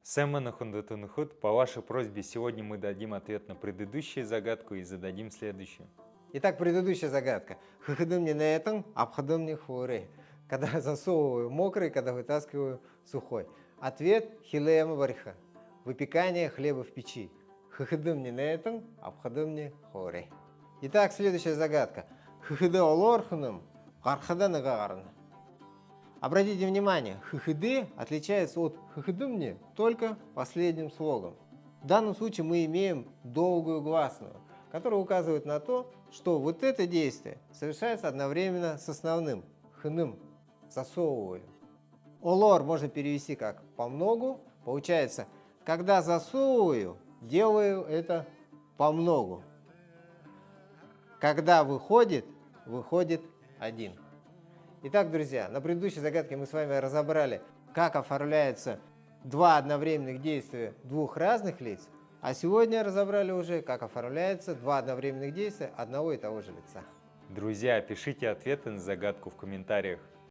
Сэмэна Хундатунхут, по вашей просьбе сегодня мы дадим ответ на предыдущую загадку и зададим следующую. Итак, предыдущая загадка. Хыхыдым не нетан, абхадым не хуры. Когда засовываю мокрый, когда вытаскиваю сухой. Ответ хилеема варха. Выпекание хлеба в печи. Хыхыдым не нетан, абхадым не хуры. Итак, следующая загадка. Хыхыды олорханым, гархада нагарна. Обратите внимание, хыхыды отличается от хыхыдымни только последним слогом. В данном случае мы имеем долгую гласную, которая указывает на то, что вот это действие совершается одновременно с основным хыным, засовываю. Олор можно перевести как помногу. Получается, когда засовываю, делаю это помногу. Когда выходит, выходит один. Итак, друзья, на предыдущей загадке мы с вами разобрали, как оформляются два одновременных действия двух разных лиц, а сегодня разобрали уже, как оформляются два одновременных действия одного и того же лица. Друзья, пишите ответы на загадку в комментариях.